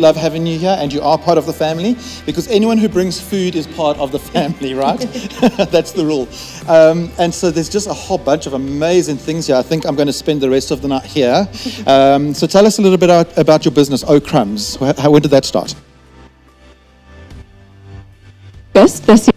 love having you here, and you are part of the family, because anyone who brings food is part of the family, right? That's the rule. And so there's just a whole bunch of amazing things here. I think I'm going to spend the rest of the night here. So tell us a little bit about your business, Oh Crumbs. When did that start? Yes, this year.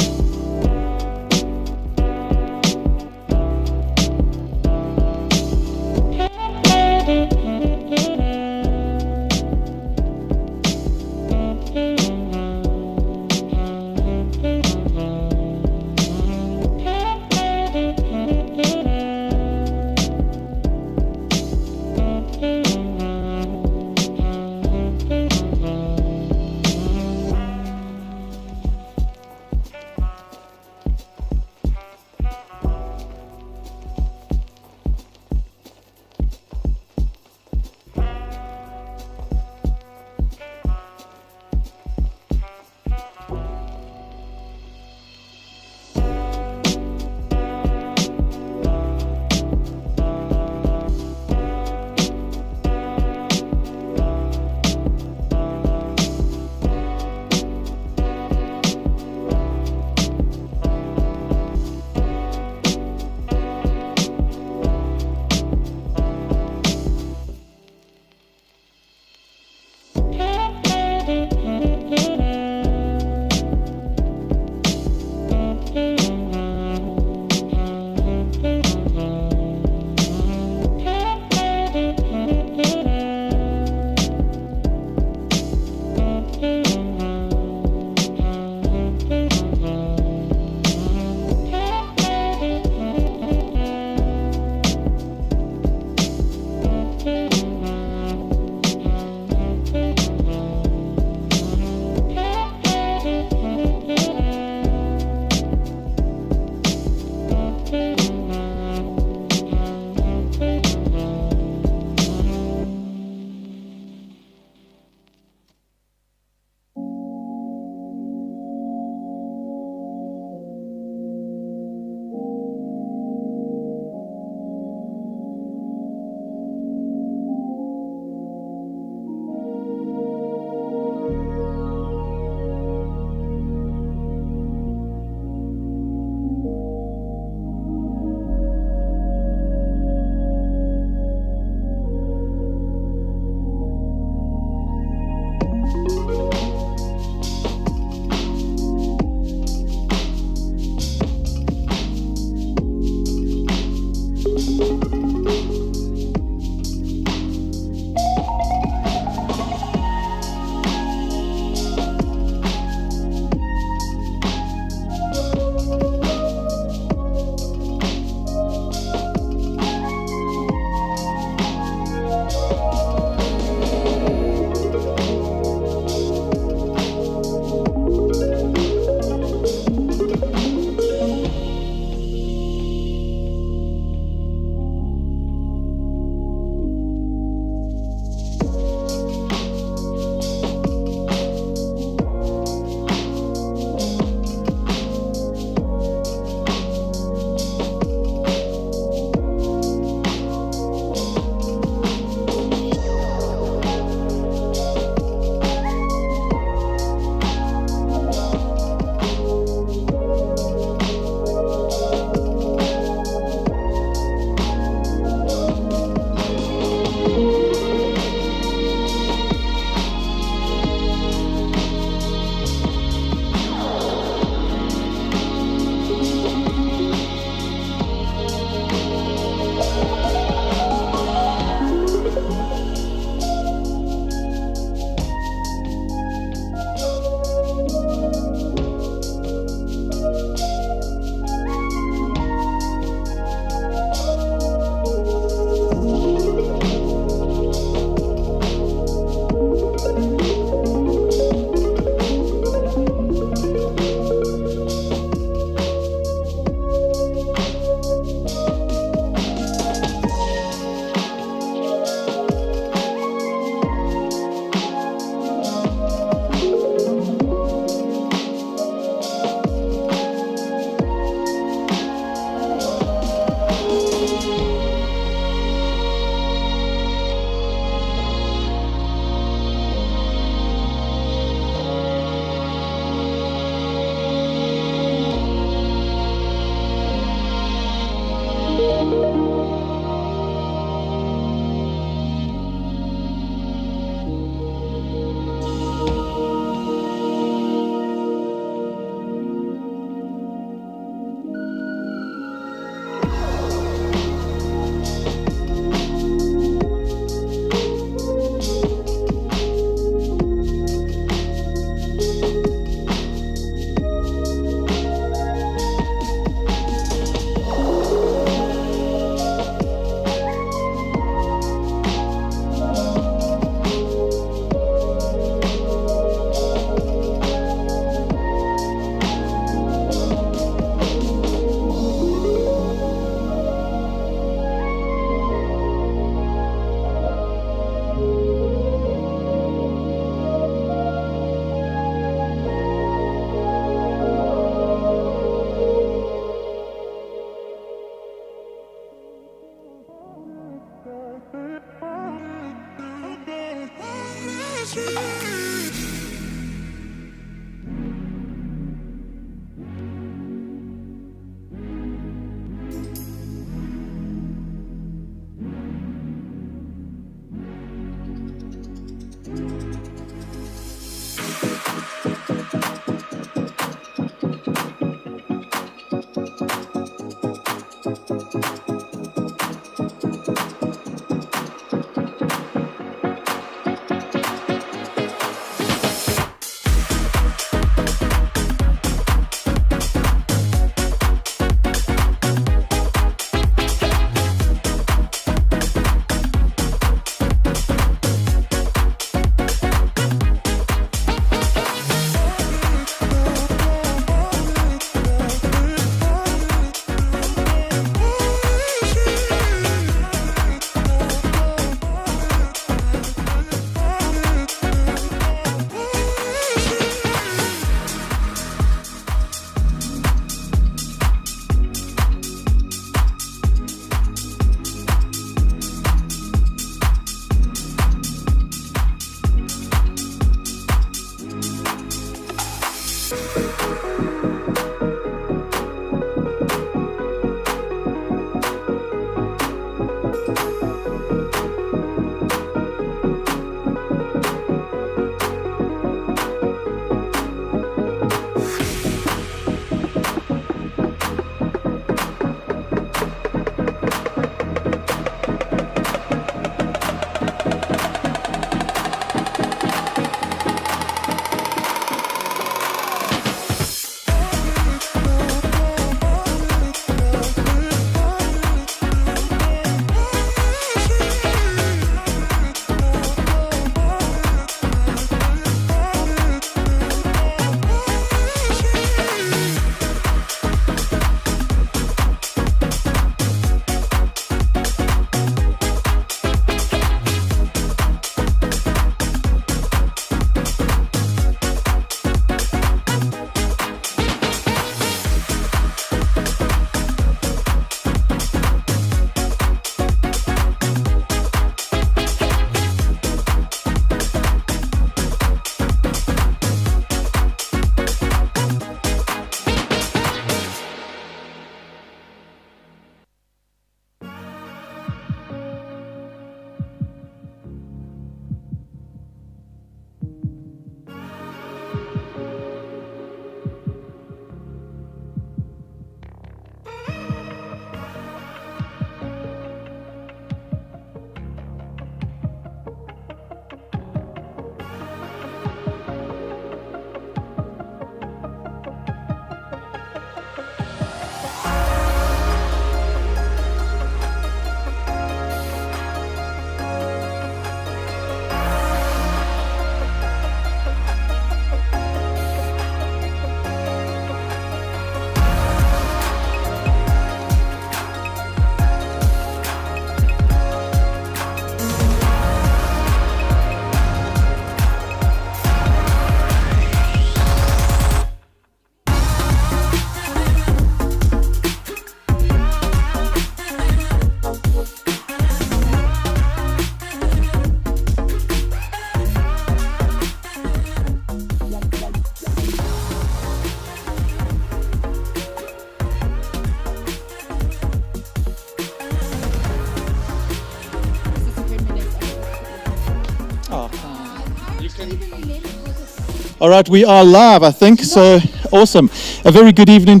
All right, we are live, I think. So awesome. A very good evening,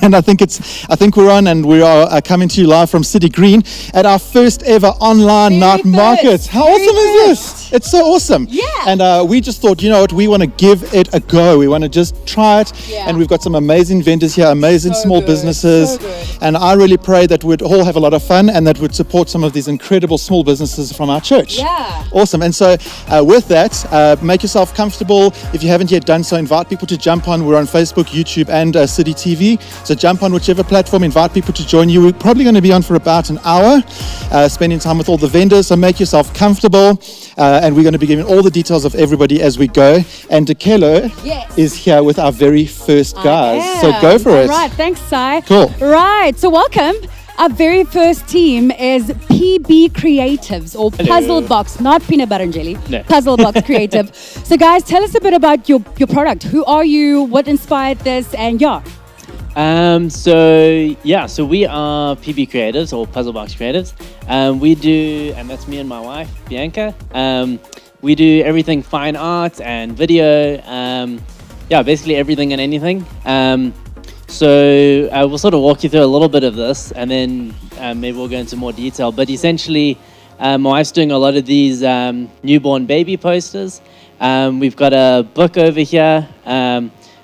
and I think we're on, and we are coming to you live from City Green at our first ever online night market. How awesome is this? It's so awesome. Yeah. And we just thought, you know what, we want to give it a go. We want to just try it. Yeah. And we've got some amazing vendors here, amazing small businesses. So good. And I really pray that we'd all have a lot of fun and that we'd support some of these incredible small businesses from our church. Yeah. Awesome. And so with that, make yourself comfortable. If you haven't yet done so, invite people to jump on. We're on Facebook, YouTube, and City TV. So jump on whichever platform, invite people to join you. We're probably going to be on for about an hour, spending time with all the vendors. So make yourself comfortable. And we're going to be giving all the details of everybody as we go. And DeKello is here with our very first guys. So go for it. All right, thanks, Sai. Cool. Right, so welcome. our very first team is PB Creatives, or Puzzle Box, not Peanut Butter and Jelly, No. Puzzle Box Creative. So guys, tell us a bit about your product. Who are you? What inspired this? And yeah. So we are PB Creatives, or Puzzle Box Creatives. We do, and that's me and my wife, Bianca. We do everything fine art and video. Basically everything and anything. We'll sort of walk you through a little bit of this, and then maybe we'll go into more detail. But essentially, my wife's doing a lot of these newborn baby posters. We've got a book over here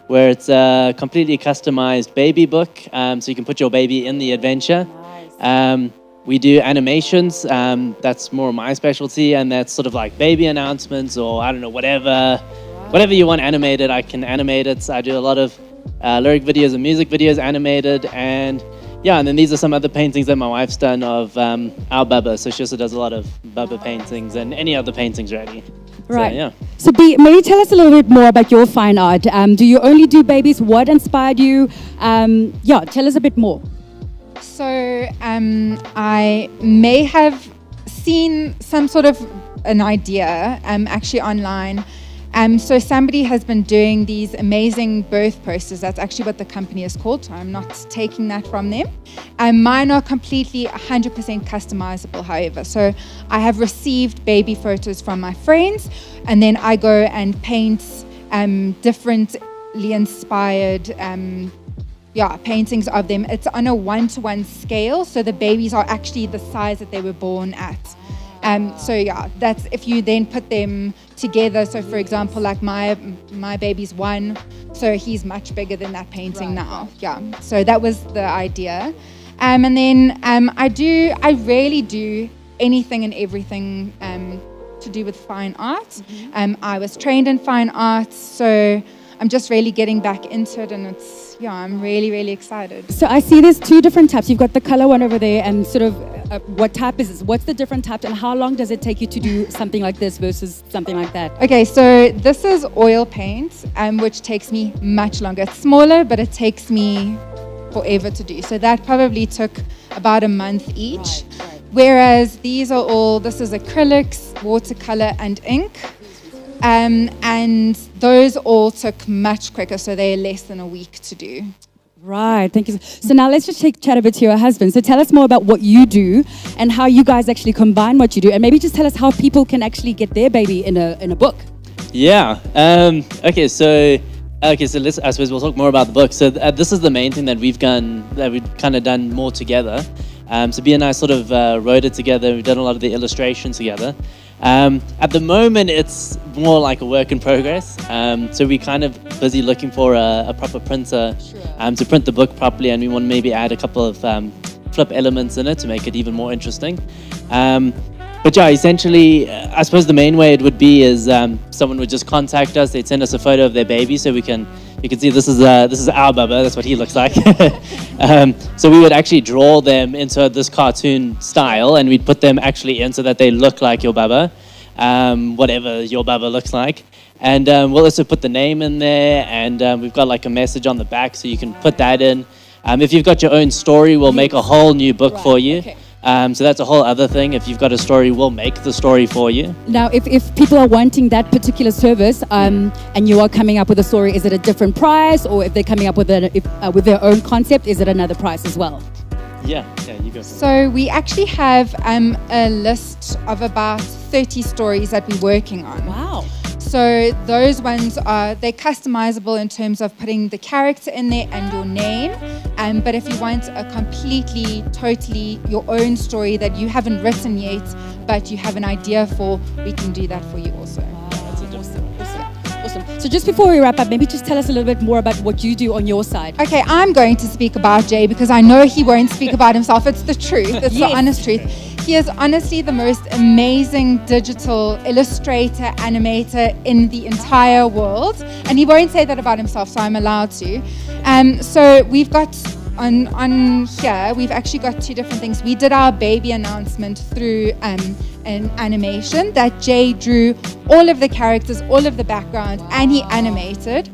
where it's a completely customized baby book, so you can put your baby in the adventure. We do animations. That's more my specialty, and that's sort of like baby announcements, or I don't know, whatever you want animated, I can animate it. So I do a lot of lyric videos and music videos animated, and then these are some other paintings that my wife's done of our Bubba. So she also does a lot of Bubba paintings and any other paintings really. Right. So, yeah. So B, maybe tell us a little bit more about your fine art. Do you only do babies? What inspired you? Tell us a bit more. So I may have seen some sort of an idea actually online. So somebody has been doing these amazing birth posters. That's actually what the company is called, so I'm not taking that from them. Mine are completely 100% customizable, however. So I have received baby photos from my friends, and then I go and paint differently inspired paintings of them. It's on a 1-to-1 scale, so the babies are actually the size that they were born at. That's if you then put them together. So for example, like my baby's 1, so he's much bigger than that painting now. Yeah, so that was the idea. And then I rarely do anything and everything to do with fine art. I was trained in fine arts, so I'm just really getting back into it, and I'm really, really excited. So I see there's 2 different types. You've got the color one over there, and sort of what type is this? What's the different types, and how long does it take you to do something like this versus something like that? Okay, so this is oil paint, which takes me much longer. It's smaller, but it takes me forever to do. So that probably took about a month each. Right. Whereas this is acrylics, watercolor, and ink. And those all took much quicker, so they're less than a week to do. Right, thank you. So now let's just chat a bit to your husband. So tell us more about what you do and how you guys actually combine what you do, and maybe just tell us how people can actually get their baby in a book. Yeah. So let's. I suppose we'll talk more about the book. So this is the main thing that we've kind of done more together. So B and I sort of wrote it together. We've done a lot of the illustrations together. At the moment, it's more like a work in progress. So we're kind of busy looking for a proper printer to print the book properly, and we want to maybe add a couple of flip elements in it to make it even more interesting. Essentially, I suppose the main way it would be is someone would just contact us. They'd send us a photo of their baby, so you can see this is our Bubba. That's what he looks like. So we would actually draw them into this cartoon style, and we'd put them actually in so that they look like your Bubba, whatever your Bubba looks like. And we'll also put the name in there, and we've got like a message on the back, so you can put that in. If you've got your own story, we'll make a whole new book for you. Okay. So that's a whole other thing. If you've got a story, we'll make the story for you. Now, if people are wanting that particular service, and you are coming up with a story, is it a different price? Or if they're coming up with with their own concept, is it another price as well? Yeah, you go. So we actually have a list of about 30 stories that we're working on. Wow. So those ones they're customizable in terms of putting the character in there and your name. But if you want a completely, totally your own story that you haven't written yet, but you have an idea for, we can do that for you also. Awesome. So just before we wrap up, maybe just tell us a little bit more about what you do on your side. Okay, I'm going to speak about Jay because I know he won't speak about himself. It's the truth. It's the honest truth. He is honestly the most amazing digital illustrator, animator in the entire world. And he won't say that about himself, so I'm allowed to. So we've got on here, we've actually got 2 different things. We did our baby announcement through an animation that Jay drew all of the characters, all of the background, and he animated.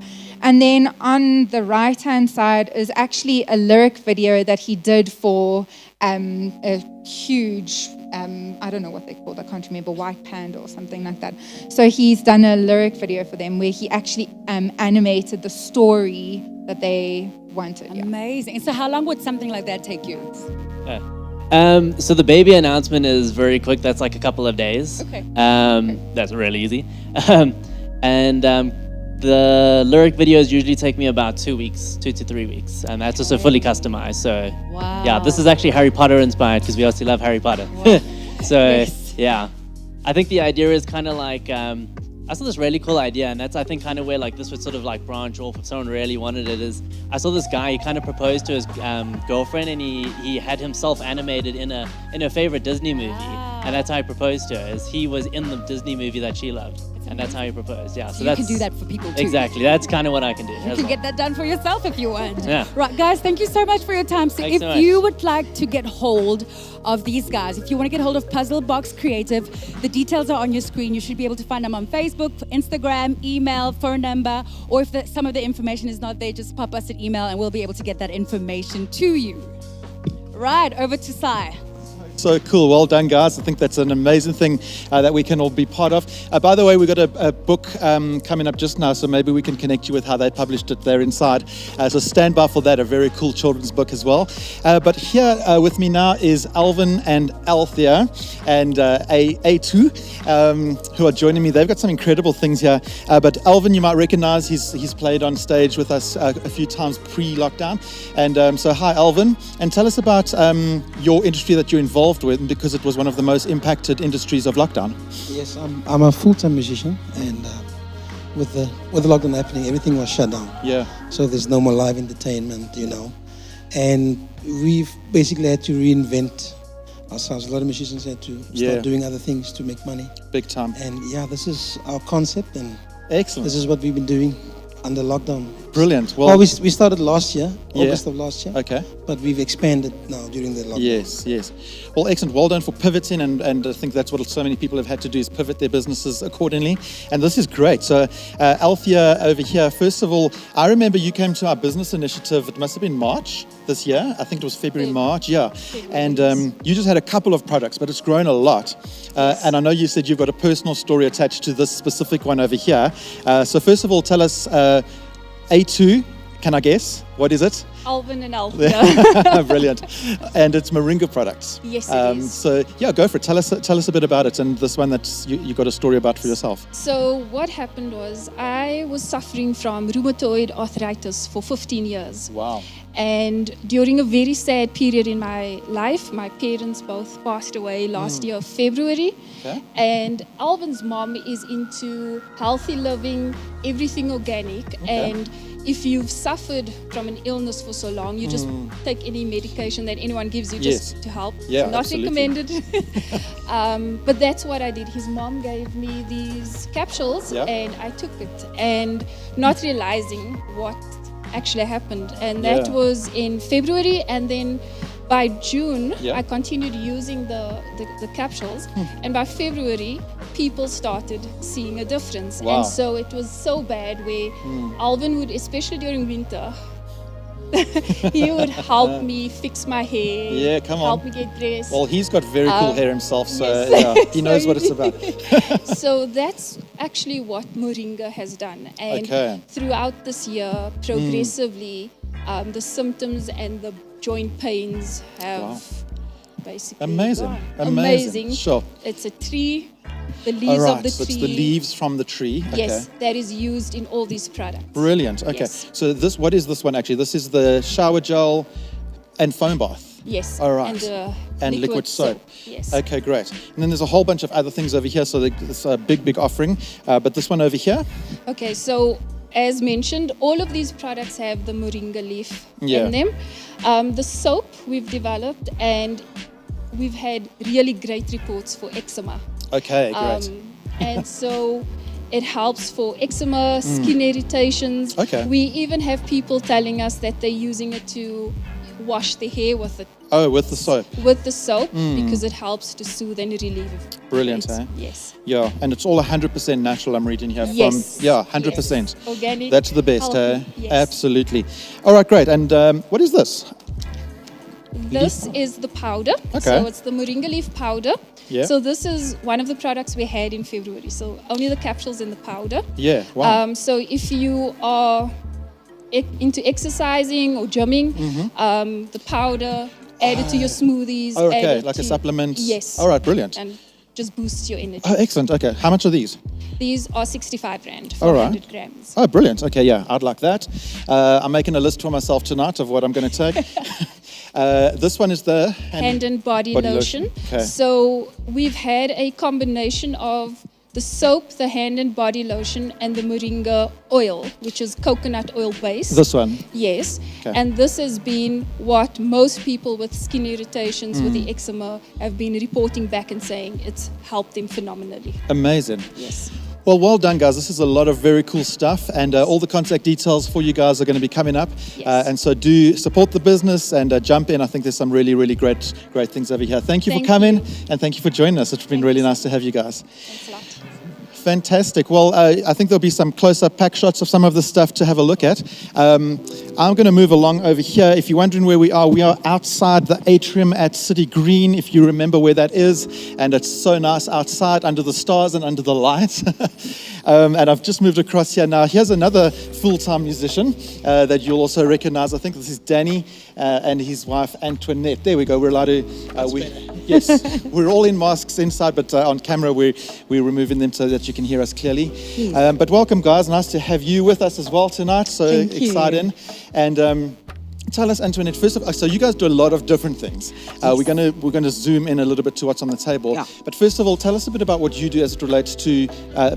And then on the right-hand side is actually a lyric video that he did for a huge, I don't know what they're called, I can't remember, White Panda or something like that. So he's done a lyric video for them where he actually animated the story that they wanted. Yeah. Amazing. And so how long would something like that take you? So the baby announcement is very quick. That's like a couple of days. Okay. That's really easy. The lyric videos usually take me about 2 weeks, 2 to 3 weeks, and that's also fully customized. So Wow. yeah, this is actually Harry Potter inspired because we obviously love Harry Potter. So yeah, I think the idea is kind of like I saw this really cool idea, and that's I think kind of where like this would sort of like branch off if someone really wanted it. Is I saw this guy, he kind of proposed to his girlfriend, and he had himself animated in a favorite Disney movie, and that's how he proposed to her. Is he was in the Disney movie that she loved, and that's how he proposed. Yeah, so You that's can do that for people too. exactly. That's kind of what I can do. You can get that done for yourself if you want. Yeah. Right, guys, thank you so much for your time. So Thanks if so much. you would like to get hold of these guys, if you want to get hold of Puzzle Box Creative, the details are on your screen. You should be able to find them on Facebook, Instagram, email, phone number, or if some of the information is not there, just pop us an email and we'll be able to get that information to you. Right, over to Sai. So cool. Well done, guys. I think that's an amazing thing that we can all be part of. By the way, we've got a book coming up just now, so maybe we can connect you with how they published it there inside. So stand by for that, a very cool children's book as well. But here with me now is Alvin and Althea and A2 who are joining me. They've got some incredible things here. But Alvin, you might recognize, he's played on stage with us a few times pre-lockdown. And so hi, Alvin. And tell us about your industry that you're involved with, because it was one of the most impacted industries of lockdown. Yes, I'm a full-time musician, and with the lockdown happening, everything was shut down. Yeah. So there's no more live entertainment, and we've basically had to reinvent ourselves. A lot of musicians had to start doing other things to make money. Big time. And yeah, this is our concept, and Excellent. this is what we've been doing under lockdown. Brilliant. Well, we started last year, August of last year. Okay. But we've expanded now during the lockdown. Yes. Well, excellent. Well done for pivoting, and I think that's what so many people have had to do, is pivot their businesses accordingly. And this is great. So, Althea over here, first of all, I remember you came to our business initiative, it must have been March this year. I think it was February, March, yeah. And you just had a couple of products, but it's grown a lot. And I know you said you've got a personal story attached to this specific one over here. So first of all, tell us, A2, can I guess? What is it? Alvin and Althea. Brilliant. And it's Moringa products. Yes, it is. So yeah, go for it. Tell us a bit about it, and this one that you got a story about for yourself. So what happened was I was suffering from rheumatoid arthritis for 15 years. Wow. And during a very sad period in my life, my parents both passed away last year of February. Okay. And Alvin's mom is into healthy living, everything organic. And if you've suffered from an illness for so long, you just take any medication that anyone gives you just to help. Yeah, Not absolutely. recommended. But that's what I did. His mom gave me these capsules and I took it, and not realizing what actually happened. And that was in February, and then by June I continued using the capsules, and by February people started seeing a difference. Wow. And so it was so bad where Alvin would, especially during winter, he would help me fix my hair, Yeah, come on. help me get dressed. Well, he's got very cool hair himself, so yes. yeah, he knows what it's about. So that's actually what Moringa has done. And Okay. throughout this year, progressively, the symptoms and the joint pains have basically Amazing. gone. Amazing. Sure. It's a tree, the All leaves right, of the so tree. it's the leaves from the tree. Okay. Yes, that is used in all these products. Brilliant. Okay. Yes. So what is this one actually? This is the shower gel and foam bath. Yes. All right. And liquid soap. Yes. Okay, great. And then there's a whole bunch of other things over here. So it's a big offering. But this one over here. Okay, so as mentioned, all of these products have the moringa leaf Yeah. in them. The soap we've developed, and we've had really great reports for eczema. Okay, great. And so it helps for eczema, skin irritations. Okay. We even have people telling us that they're using it to wash the hair with it. Oh, with the soap. With the soap, because it helps to soothe and relieve. Brilliant, it. eh? Yes. Yeah, and it's all 100% natural, I'm reading here. Yes. From, yeah, 100%. Yes. Organic. That's the best, healthy, eh? yes. Absolutely. All right, great. And what is this? This is the powder. Okay. So it's the moringa leaf powder. Yeah. So this is one of the products we had in February. So only the capsules and the powder. Yeah, wow. So if you are into exercising or gymming, the powder, add it to your smoothies. Oh, add okay, it like a to- supplement. Yes. All right, brilliant. And just boosts your energy. Oh, excellent. Okay, how much are these? These are 65 Rand for All right. 100 grams. Oh, brilliant. Okay, yeah, I'd like that. I'm making a list for myself tonight of what I'm going to take. This one is the Hand and body lotion. Okay. So we've had a combination of the soap, the hand and body lotion, and the moringa oil, which is coconut oil based. This one. Yes. Okay. And this has been what most people with skin irritations, with the eczema, have been reporting back and saying it's helped them phenomenally. Amazing. Yes. Well, well done, guys. This is a lot of very cool stuff, and all the contact details for you guys are going to be coming up. Yes. And so do support the business and jump in. I think there's some really, really great things over here. Thank you Thank for coming, you. and thank you for joining us. It's been really nice to have you guys. Thanks a lot. Fantastic. Well, I think there'll be some close-up pack shots of some of the stuff to have a look at. I'm going to move along over here. If you're wondering where we are outside the atrium at City Green, if you remember where that is. And it's so nice outside under the stars and under the lights. And I've just moved across here now. Here's another full-time musician that you'll also recognize. I think this is Danny and his wife Antoinette. There we go. We're allowed to... yes, we're all in masks inside, but on camera we're removing them so that you can hear us clearly. But welcome, guys. Nice to have you with us as well tonight. So exciting. And tell us, Antoinette, first of all, so you guys do a lot of different things. We're gonna zoom in a little bit to what's on the table. Yeah. But first of all, tell us a bit about what you do as it relates to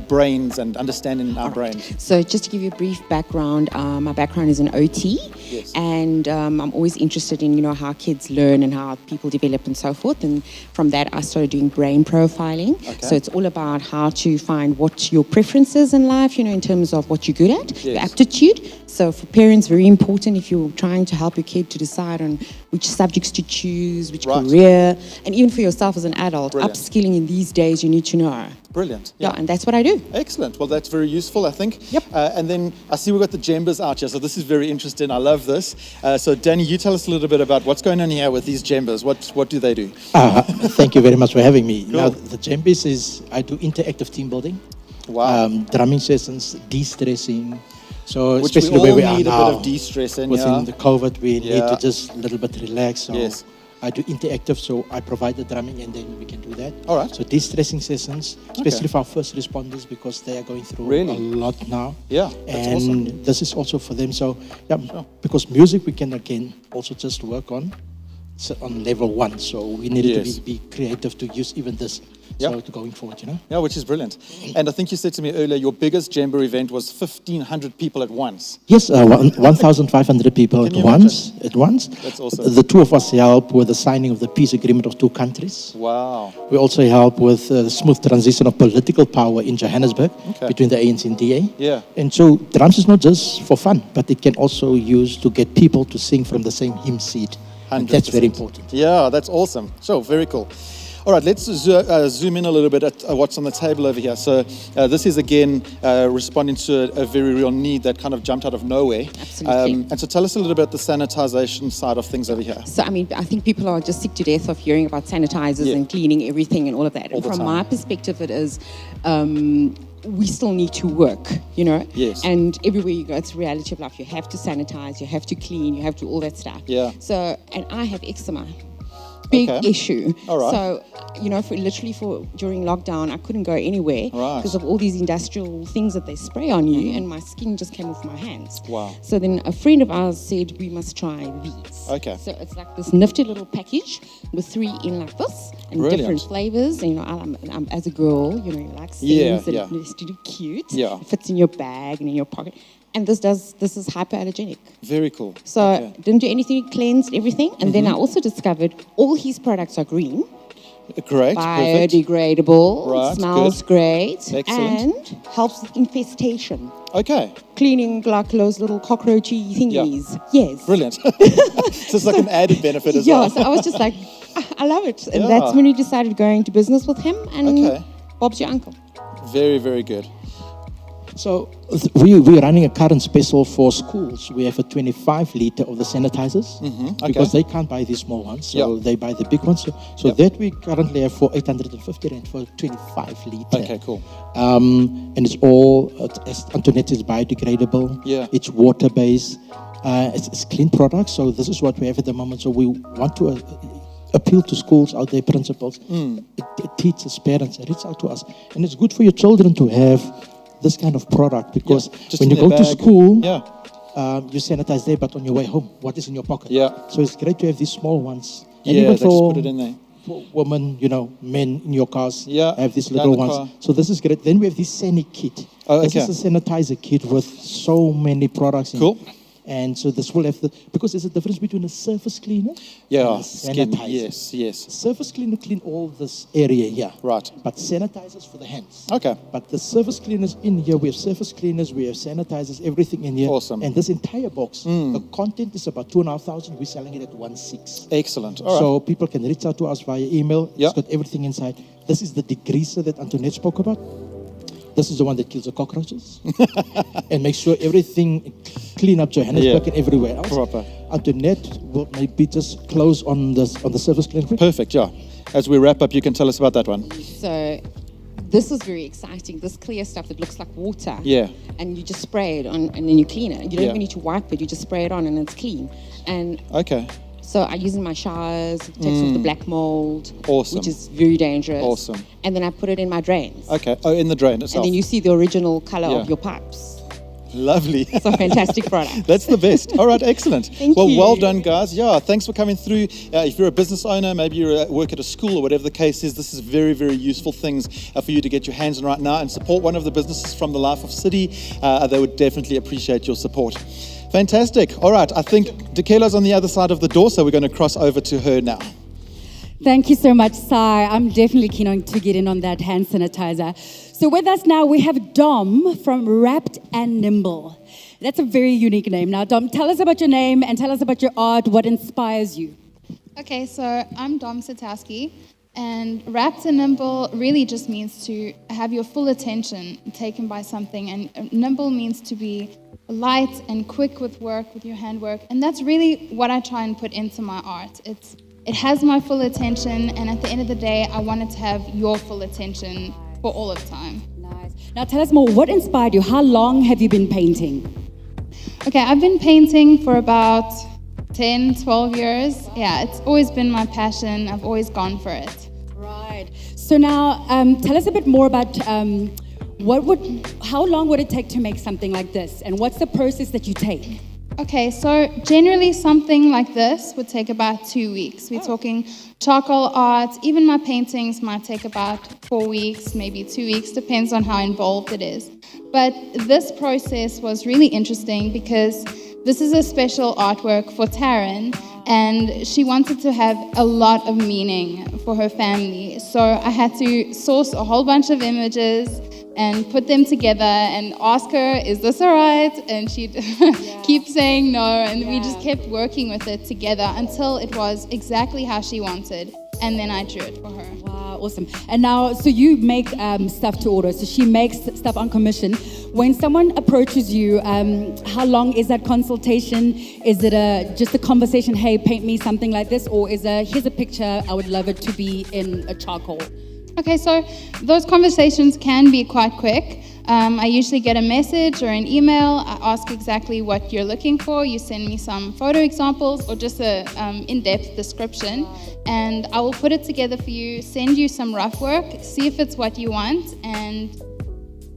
brains and understanding our brain. So just to give you a brief background, my background is in OT, Yes. and I'm always interested in how kids learn and how people develop and so forth. And from that, I started doing brain profiling. Okay. So it's all about how to find what your preferences in life, in terms of what you're good at, your Yes. aptitude. So for parents, very important if you're trying to help your kid to decide on which subjects to choose, which Right. career, and even for yourself as an adult, Brilliant. upskilling in these days, you need to know. Brilliant. Yeah, and that's what I do. Excellent. Well, that's very useful, I think. Yep. And then I see we've got the djembas out here, so this is very interesting. I love this. So, Danny, you tell us a little bit about what's going on here with these djembas. What do they do? Thank you very much for having me. Cool. Now, the djembas is I do interactive team building, Wow. drumming sessions, de-stressing. So Which we especially all where we are need a now, bit of de-stressing, within yeah. the COVID, we need Yeah. to just a little bit relax. So Yes. I do interactive, so I provide the drumming and then we can do that. All right. So de-stressing sessions, especially for our first responders because they are going through Really? a lot now. Yeah, that's and awesome. this is also for them. So yeah, because music we can again also just work on. So on level 1, so we needed Yes. to be creative to use even this. Yeah. So to going forward, Yeah, which is brilliant. And I think you said to me earlier, your biggest djemba event was 1,500 people at once. Yes, 1,500 people Can at you once. At once. That's awesome. The two of us help with the signing of the peace agreement of 2 countries. Wow. We also help with the smooth transition of political power in Johannesburg Okay. between the ANC and DA. Yeah. And so drums is not just for fun, but it can also use to get people to sing from the same hymn sheet. And that's very 100%. important. Yeah, that's awesome. Sure, very cool. All right, let's zoom in a little bit at what's on the table over here. So this is, again, responding to a very real need that kind of jumped out of nowhere. Absolutely. And so tell us a little bit the sanitization side of things over here. So, I think people are just sick to death of hearing about sanitizers Yeah. and cleaning everything and all of that. All And the from time. my perspective, it is we still need to work, Yes. And everywhere you go, it's the reality of life. You have to sanitize, you have to clean, you have to do all that stuff. Yeah. So, and I have eczema. Big Okay. issue. All right. So, for during lockdown, I couldn't go anywhere Right. because of all these industrial things that they spray on you, and my skin just came off my hands. Wow. So then a friend of ours said we must try these. Okay. So it's like this nifty little package with 3 in like this and Brilliant. different flavors. And I'm, as a girl, you like things Yeah, that yeah. it needs to do cute. Yeah. It fits in your bag and in your pocket. And this is hyperallergenic. Very cool. So Okay. didn't do anything, cleansed everything. And then I also discovered all his products are green, Great. Perfect. biodegradable, Right, smells good. great, Excellent. and helps with infestation. Okay. Cleaning like those little cockroachy thingies. Yes. Brilliant. So it's like an added benefit as well. Yeah, so I was just like, I love it. And Yeah. that's when we decided going to business with him, and Okay. Bob's your uncle. Very, very good. So we're running a current special for schools. We have a 25 liter of the sanitizers because they can't buy these small ones, so Yep. they buy the big ones. So that we currently have for 850 rand for 25 liter. Okay, cool. And it's all, as Antoinette is biodegradable. Yeah. It's water based. It's clean products. So this is what we have at the moment. So we want to appeal to schools out there, principals, teachers, parents, reach out to us. And it's good for your children to have this kind of product because just when in you go their to bag. school, Yeah. you sanitize there, but on your way home, what is in your pocket? Yeah. So it's great to have these small ones. And Yeah, even they just put it in there. for women, men in your cars, Yeah, have these down little the ones. car. So this is great. Then we have this Sani kit. Oh, This okay. is a sanitizer kit with so many products in Cool. it. And so this will have because there's a difference between a surface cleaner Yeah. and a Skin. sanitizer. Yes. Surface cleaner clean all this area here. Right. But sanitizers for the hands. Okay. But the surface cleaners in here, we have surface cleaners, we have sanitizers, everything in here. Awesome. And this entire box, the content is about 2,500. We're selling it at 1,600. Excellent. All right. So people can reach out to us via email. Yeah. It's got everything inside. This is the degreaser that Antoinette spoke about. This is the one that kills the cockroaches and make sure everything clean up Johannesburg and everywhere else. Proper. Antoinette will maybe just close on the surface cleaner. Perfect. Yeah. As we wrap up, you can tell us about that one. So this is very exciting. This clear stuff that looks like water. Yeah. And you just spray it on, and then you clean it. You don't Yeah. even need to wipe it. You just spray it on, and it's clean. And Okay. so I use it in my showers. It takes off the black mold, Awesome. which is very dangerous. Awesome. And then I put it in my drains. Okay. Oh, in the drain And itself. then you see the original color Yeah. of your pipes. Lovely. It's a fantastic product. That's the best. All right, excellent. Thank well, you. well done, guys. Yeah, thanks for coming through. If you're a business owner, maybe you work at a school or whatever the case is, this is very, very useful things for you to get your hands on right now and support one of the businesses from the Life of City. They would definitely appreciate your support. Fantastic. All right, I think Dakela's on the other side of the door, so we're going to cross over to her now. Thank you so much, Sai. I'm definitely keen on to get in on that hand sanitizer. So with us now, we have Dom from Wrapped and Nimble. That's a very unique name. Now, Dom, tell us about your name and tell us about your art, what inspires you. Okay, so I'm Dom Satowski, and Wrapped and Nimble really just means to have your full attention taken by something, and nimble means to be light and quick with work, with your handwork, and that's really what I try and put into my art. It has my full attention, and at the end of the day, I want it to have your full attention for all of time. Nice. Now tell us more, what inspired you? How long have you been painting? Okay, I've been painting for about 10, 12 years. Yeah, it's always been my passion. I've always gone for it. Right. So now tell us a bit more about how long would it take to make something like this? And what's the process that you take? Okay, so generally something like this would take about 2 weeks. We're talking charcoal art. Even my paintings might take about 4 weeks, maybe 2 weeks, depends on how involved it is. But this process was really interesting because this is a special artwork for Taryn, and she wanted to have a lot of meaning for her family. So I had to source a whole bunch of images and put them together and ask her, is this all right? And she'd keep saying no, and we just kept working with it together until it was exactly how she wanted, and then I drew it for her. Wow, awesome. And now, so you make stuff to order, so she makes stuff on commission. When someone approaches you, how long is that consultation? Is it just a conversation, hey, paint me something like this, or is here's a picture, I would love it to be in a charcoal? Okay, so those conversations can be quite quick. I usually get a message or an email. I ask exactly what you're looking for. You send me some photo examples or just a in-depth description, and I will put it together for you, send you some rough work, see if it's what you want, and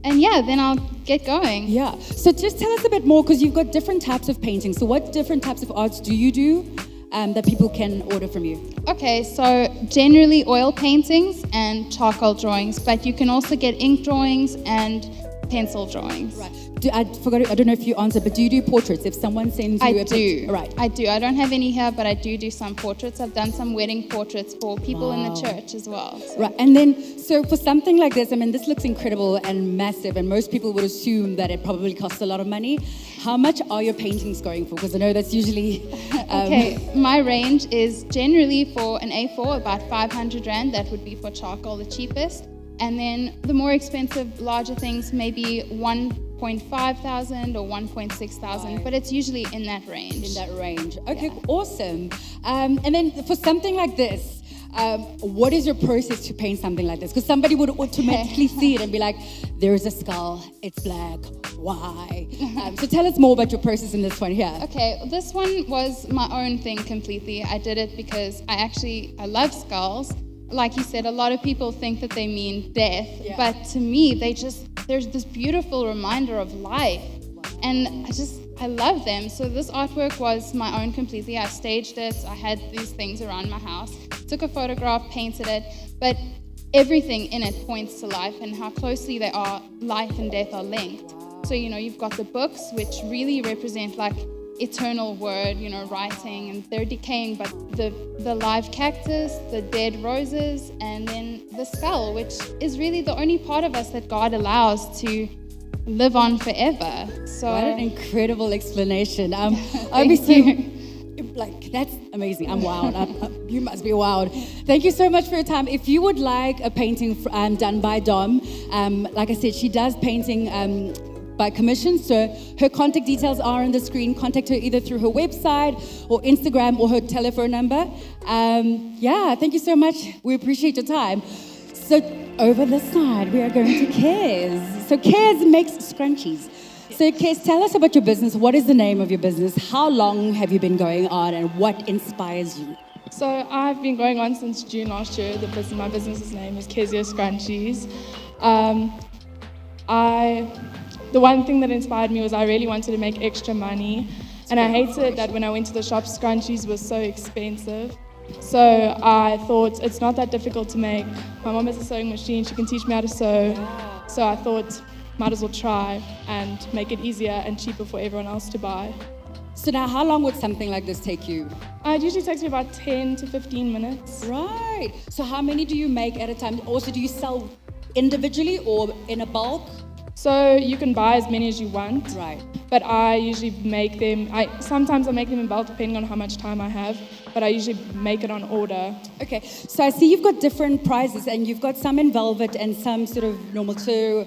yeah, then I'll get going. Yeah, so just tell us a bit more, because you've got different types of paintings. So what different types of arts do you do that people can order from you? Okay, so generally oil paintings and charcoal drawings, but you can also get ink drawings and pencil drawings. Right. I forgot. I don't know if you answered, but do you do portraits? If someone sends you I a do. picture, right? I do. I don't have any here, but I do some portraits. I've done some wedding portraits for people in the church as well. So. Right, and then, so for something like this, I mean, this looks incredible and massive, and most people would assume that it probably costs a lot of money. How much are your paintings going for? Because I know that's usually... Okay, my range is generally for an A4, about 500 Rand. That would be for charcoal, the cheapest. And then the more expensive, larger things, maybe 1,500 or 1,600, but it's usually in that range. In that range. Okay, awesome. And then for something like this, what is your process to paint something like this? Because somebody would automatically see it and be like, there is a skull, it's black, why? So tell us more about your process in this one here. Okay, this one was my own thing completely. I did it because I love skulls. Like you said, a lot of people think that they mean death, but to me, there's this beautiful reminder of life. And I love them. So this artwork was my own completely. I staged it. I had these things around my house. Took a photograph, painted it, but everything in it points to life and how closely life and death are linked. So, you've got the books, which really represent like eternal word, writing, and they're decaying, but the live cactus, the dead roses, and then the skull, which is really the only part of us that God allows to live on forever. So what an incredible explanation. That's amazing. I'm wowed. You must be wowed. Thank you so much for your time. If you would like a painting done by Dom, like I said, she does painting by commission, so her contact details are on the screen. Contact her either through her website or Instagram or her telephone number. Thank you so much. We appreciate your time. So over this side, we are going to Kez. So Kez makes scrunchies. So Kez, tell us about your business. What is the name of your business? How long have you been going on, and what inspires you? So I've been going on since June last year. My business's name is Kezia Scrunchies. The one thing that inspired me was I really wanted to make extra money, and I hated that when I went to the shop, scrunchies were so expensive. So I thought, it's not that difficult to make. My mom has a sewing machine, she can teach me how to sew. So I thought, might as well try and make it easier and cheaper for everyone else to buy. So now, how long would something like this take you? It usually takes me about 10 to 15 minutes. Right. So how many do you make at a time? Also, do you sell individually or in a bulk? So you can buy as many as you want. Right. But I usually make them, sometimes I make them in bulk depending on how much time I have, but I usually make it on order. Okay, so I see you've got different prices, and you've got some in velvet and some sort of normal. So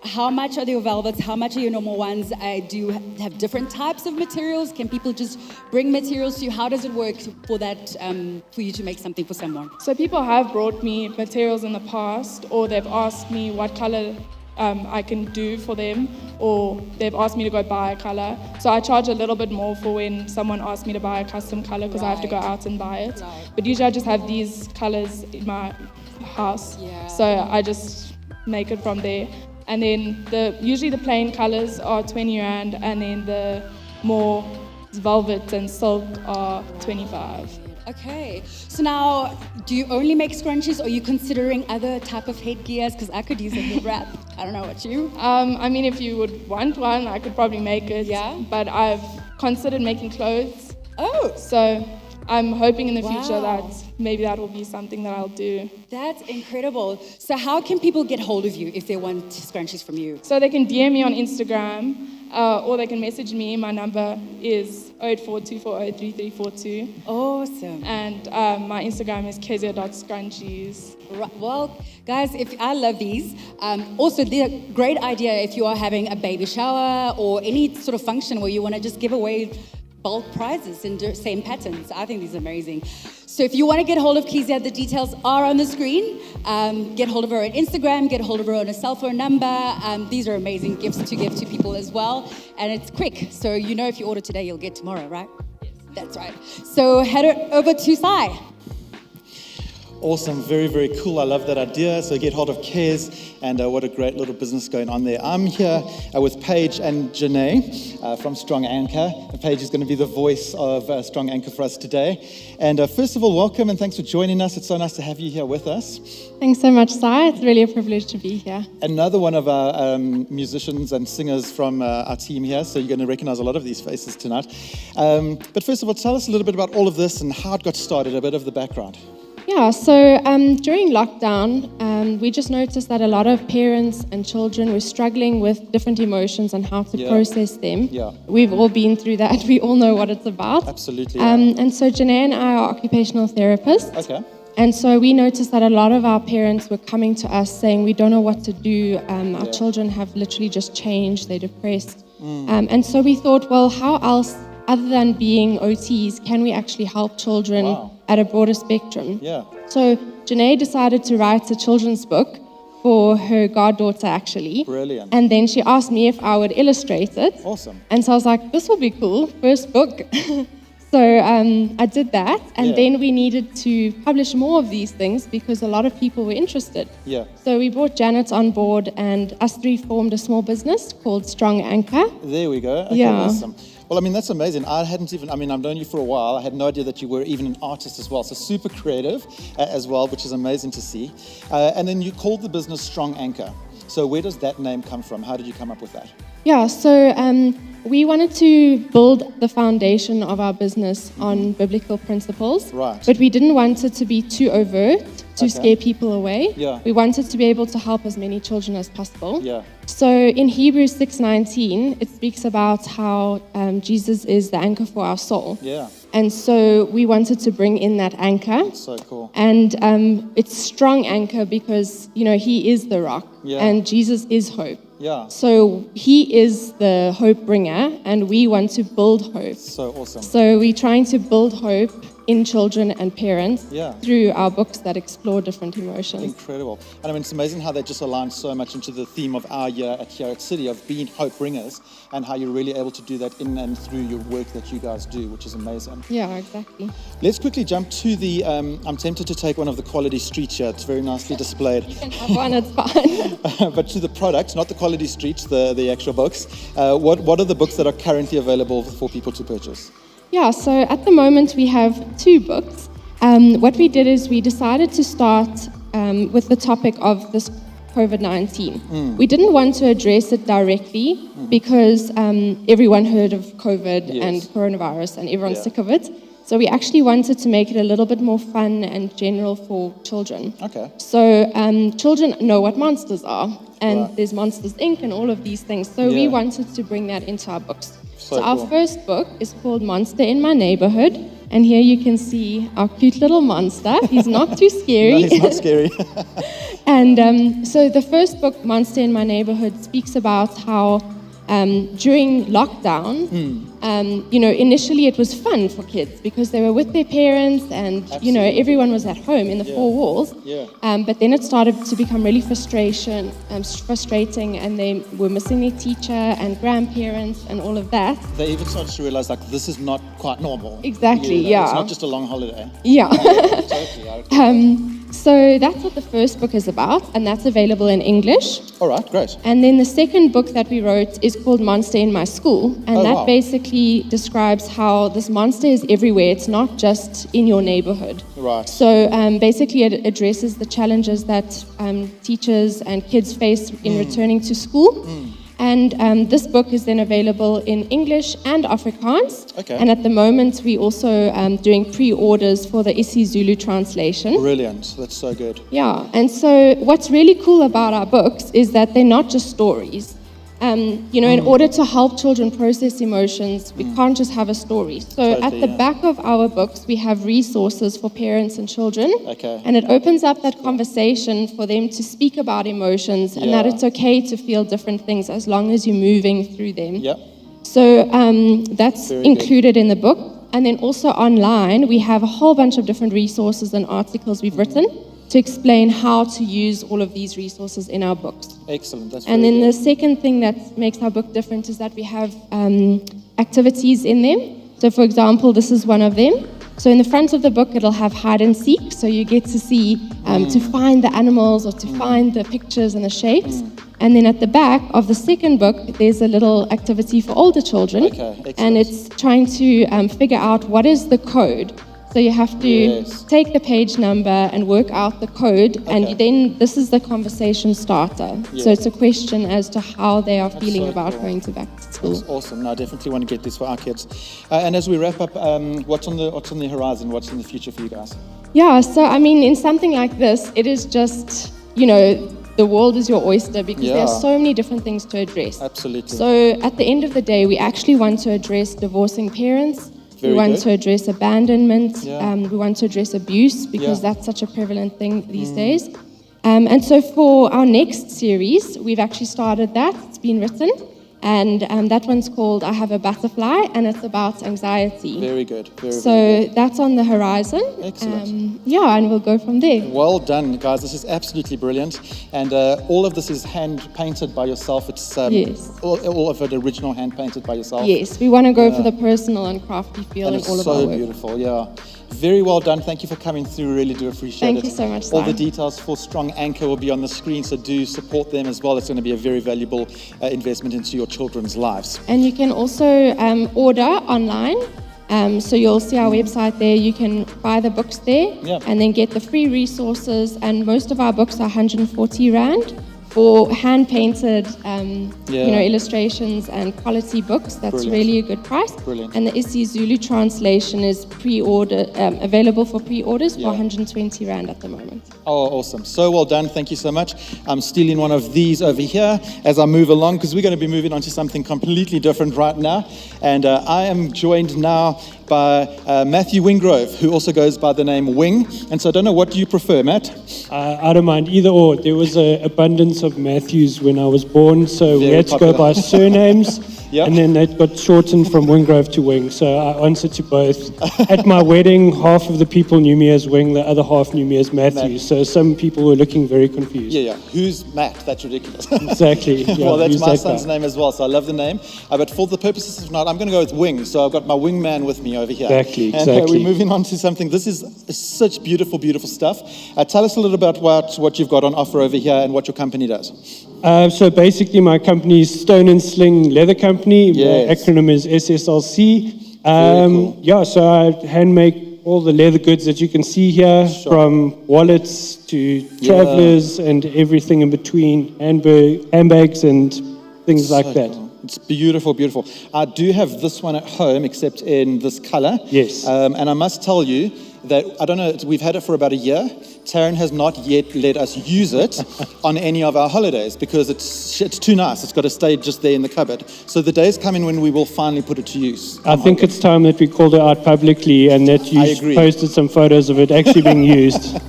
how much are your velvets? How much are your normal ones? Do you have different types of materials? Can people just bring materials to you? How does it work for that, for you to make something for someone? So people have brought me materials in the past, or they've asked me what color I can do for them, or they've asked me to go buy a color. So I charge a little bit more for when someone asks me to buy a custom color, because I have to go out and buy it. Right. But usually I just have these colors in my house, so I just make it from there. And then usually the plain colors are 20 Rand, and then the more velvet and silk are 25. Okay, so now, do you only make scrunchies, or are you considering other type of headgears? Because I could use a head wrap. I don't know what you. I mean, if you would want one, I could probably make it. Yeah. But I've considered making clothes. Oh. So I'm hoping in the future that maybe that will be something that I'll do. That's incredible. So how can people get hold of you if they want scrunchies from you? So they can DM me on Instagram, or they can message me. My number is 0842403342. Awesome. And my Instagram is kezia.scrunchies. Right. Well, guys, I love these. Also, they're a great idea if you are having a baby shower or any sort of function where you want to just give away bulk prizes in same patterns. I think these are amazing. So if you want to get hold of Kezia, the details are on the screen. Get hold of her on Instagram, get hold of her on a cell phone number. These are amazing gifts to give to people as well. And it's quick. So if you order today, you'll get tomorrow, right? Yes. That's right. So head over to Sai. Awesome, very, very cool. I love that idea. So get hold of Kez, and what a great little business going on there. I'm here with Paige and Janae from Strong Anchor. Paige is going to be the voice of Strong Anchor for us today. And first of all, welcome and thanks for joining us. It's so nice to have you here with us. Thanks so much, Sai. It's really a privilege to be here. Another one of our musicians and singers from our team here, so you're going to recognize a lot of these faces tonight. But first of all, tell us a little bit about all of this and how it got started, a bit of the background. Yeah, so during lockdown, we just noticed that a lot of parents and children were struggling with different emotions and how to process them. Yeah. We've all been through that. We all know what it's about. Absolutely. And so Janae and I are occupational therapists. Okay. And so we noticed that a lot of our parents were coming to us saying, we don't know what to do. Our children have literally just changed. They're depressed. And so we thought, well, how else, other than being OTs, can we actually help children at a broader spectrum? Yeah. So Janae decided to write a children's book for her goddaughter, actually. Brilliant. And then she asked me if I would illustrate it. Awesome. And so I was like, this will be cool, first book. So I did that, and then we needed to publish more of these things because a lot of people were interested. Yeah. So we brought Janet on board, and us three formed a small business called Strong Anchor. There we go. Okay, Yeah. Awesome. Well, I mean, that's amazing. I've known you for a while. I had no idea that you were even an artist as well. So super creative as well, which is amazing to see. And then you called the business Strong Anchor. So where does that name come from? How did you come up with that? Yeah, so we wanted to build the foundation of our business on biblical principles. Right. But we didn't want it to be too overt to scare people away. Yeah. We wanted to be able to help as many children as possible. Yeah. So in Hebrews 6:19, it speaks about how Jesus is the anchor for our soul. Yeah. And so we wanted to bring in that anchor. So cool. And it's Strong Anchor because, he is the rock. Yeah. And Jesus is hope. Yeah. So he is the hope bringer, and we want to build hope. So awesome. So we're trying to build hope in children and parents through our books that explore different emotions. Incredible. And I mean, it's amazing how they just align so much into the theme of our year here at City of being hope bringers, and how you're really able to do that in and through your work that you guys do, which is amazing. Yeah, exactly. Let's quickly jump to the, I'm tempted to take one of the quality streets here. It's very nicely displayed. You can have one, it's fine. But to the products, not the quality streets, the actual books. What are the books that are currently available for people to purchase? Yeah, so at the moment we have 2 books. What we did is we decided to start with the topic of this COVID-19. We didn't want to address it directly because everyone heard of COVID and coronavirus and everyone's sick of it. So we actually wanted to make it a little bit more fun and general for children. Okay. So children know what monsters are, and there's Monsters Inc. and all of these things. So we wanted to bring that into our books. So our first book is called Monster in My Neighborhood, and here you can see our cute little monster. He's not too scary. No, he's not scary. And so the first book, Monster in My Neighborhood, speaks about how during lockdown, initially it was fun for kids because they were with their parents and, everyone was at home in the 4 walls. Yeah. But then it started to become really frustrating and they were missing their teacher and grandparents and all of that. They even started to realize, this is not quite normal. Exactly, yeah. It's not just a long holiday. Yeah. Totally. So that's what the first book is about, and that's available in English. All right, great. And then the second book that we wrote is called Monster in My School, and basically describes how this monster is everywhere. It's not just in your neighborhood. Right. So basically it addresses the challenges that teachers and kids face in returning to school. And this book is then available in English and Afrikaans. Okay. And at the moment, we're also doing pre-orders for the isiZulu translation. Brilliant. That's so good. Yeah. And so what's really cool about our books is that they're not just stories. In order to help children process emotions, we can't just have a story. So at the back of our books, we have resources for parents and children. Okay. And it opens up that conversation for them to speak about emotions and that it's okay to feel different things as long as you're moving through them. Yep. So that's included in the book. And then also online, we have a whole bunch of different resources and articles we've written to explain how to use all of these resources in our books. Excellent. That's and very then good. the second thing that makes our book different is that we have activities in them. So for example, this is one of them. So in the front of the book, it'll have hide and seek, so you get to see, to find the animals or to find the pictures and the shapes. And then at the back of the second book, there's a little activity for older children. And it's trying to figure out what is the code. So you have to take the page number and work out the code, and then this is the conversation starter. So it's a question as to how they are feeling about going to back to school. That's awesome. No, I definitely want to get this for our kids. And as we wrap up, what's on the horizon? What's in the future for you guys? Yeah, so I mean, in something like this, it is just, you know, the world is your oyster because there are so many different things to address. Absolutely. So at the end of the day, we actually want to address divorcing parents. We want to address abandonment. We want to address abuse because that's such a prevalent thing these days. And so for our next series, we've actually started that. It's been written. And that one's called I Have a Butterfly, and it's about anxiety. Very good. So that's on the horizon. Excellent. And we'll go from there. Well done, guys. This is absolutely brilliant. And all of this is hand-painted by yourself. It's all of it original hand-painted by yourself. Yes, we want to go for the personal and crafty feel in all of our work. So beautiful, yeah. Very well done. Thank you for coming through. We really do appreciate it. Thank you so much, All the Simon. details for Strong Anchor will be on the screen, so do support them as well. It's going to be a very valuable investment into your children's lives. And you can also order online. So you'll see our website there. You can buy the books there and then get the free resources. And most of our books are 140 Rand. For hand-painted, illustrations and quality books, that's really a good price. Brilliant. And the isiZulu translation is available for pre-orders for 120 Rand at the moment. Oh, awesome. So well done. Thank you so much. I'm stealing one of these over here as I move along because we're going to be moving on to something completely different right now. And I am joined now by Matthew Wingrove, who also goes by the name Wing. And so I don't know, what do you prefer, Matt? I don't mind either or. There was an abundance of Matthews when I was born, so we had to go by surnames. And then that got shortened from Wingrove to Wing, so I answered to both. At my wedding, half of the people knew me as Wing, the other half knew me as Matthew. So some people were looking very confused. Who's Matt? That's ridiculous. Exactly. Well, that's my son's name as well, so I love the name. But for the purposes of now, I'm going to go with Wing. So I've got my wingman with me over here. Exactly. And we're moving on to something. This is such beautiful, beautiful stuff. Tell us a little about what you've got on offer over here and what your company does. So basically my company is Stone and Sling Leather Company. The acronym is SSLC. Cool. So I hand make all the leather goods that you can see here, from wallets to travelers and everything in between, handbags and things like that. Cool. It's beautiful, beautiful. I do have this one at home, except in this color. Yes. And I must tell you that, I don't know, we've had it for about a year. Taryn has not yet let us use it on any of our holidays because it's too nice. It's got to stay just there in the cupboard. So the day's coming when we will finally put it to use. I think it's time that we called it out publicly and that you posted some photos of it actually being used.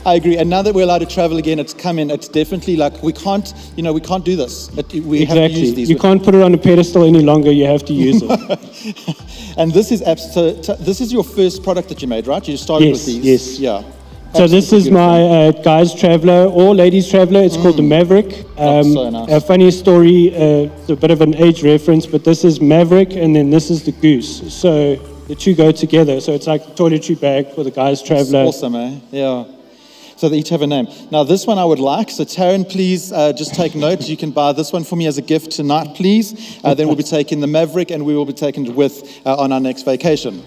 I agree. And now that we're allowed to travel again, it's coming. It's definitely like, we can't do this. We have to use these. You can't put it on a pedestal any longer. You have to use it. And this is this is your first product that you made, right? You started with these. Yes. Yeah. So this is my guy's traveler or ladies traveler. It's called the Maverick. So nice. A funny story, it's a bit of an age reference, but this is Maverick and then this is the Goose. So the two go together. So it's like a toiletry bag for the guy's traveler. That's awesome, eh? Yeah. So they each have a name. Now this one I would like. So Taryn, please just take note. You can buy this one for me as a gift tonight, please. Then we'll be taking the Maverick and we will be taking it with on our next vacation.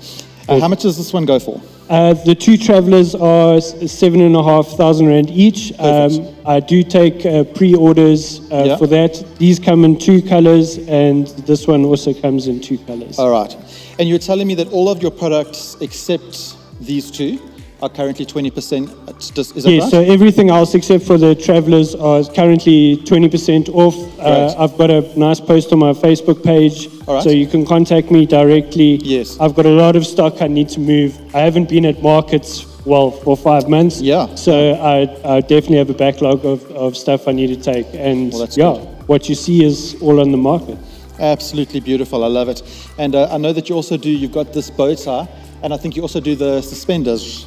How much does this one go for? The two travelers are 7,500 Rand each. I do take pre-orders for that. These come in 2 colors and this one also comes in 2 colors. All right. And you're telling me that all of your products except these two are currently 20%. Is that right? So everything else except for the travelers are currently 20% off. I've got a nice post on my Facebook page, so you can contact me directly. Yes. I've got a lot of stock I need to move. I haven't been at markets, for 5 months. Yeah. So I definitely have a backlog of stuff I need to take. And what you see is all on the market. Absolutely beautiful. I love it. And I know that you've got this bow tie, and I think you also do the suspenders.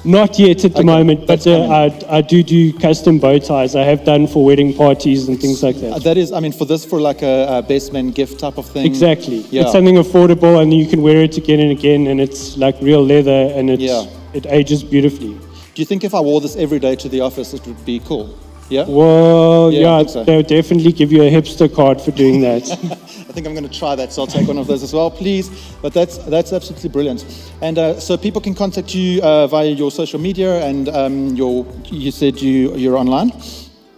Not yet at the moment, but I do custom bow ties. I have done for wedding parties and things like that. That is, I mean, for like a best man gift type of thing. Exactly. Yeah. It's something affordable, and you can wear it again and again, and it's like real leather, and it ages beauiously. Do you think if I wore this every day to the office, it would be cool? Yeah? Well, I think so. they'll definitely give you a hipster card for doing that. I think I'm going to try that, so I'll take one of those as well, please. But that's absolutely brilliant. And so people can contact you via your social media, and you said you're online?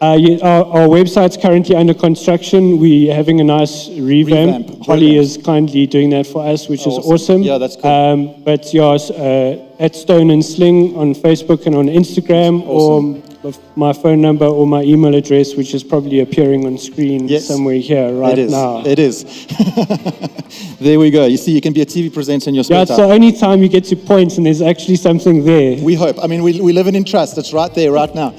Our website's currently under construction. We're having a nice revamp. Holly is kindly doing that for us, which is awesome. Yeah, that's cool. But at Stone and Sling on Facebook and on Instagram, or my phone number or my email address, which is probably appearing on screen somewhere here now. It is. There we go. You see, you can be a TV presenter in your spare time. It's the only time you get to point, and there's actually something there. We hope. I mean, we live in trust. It's right there, right now.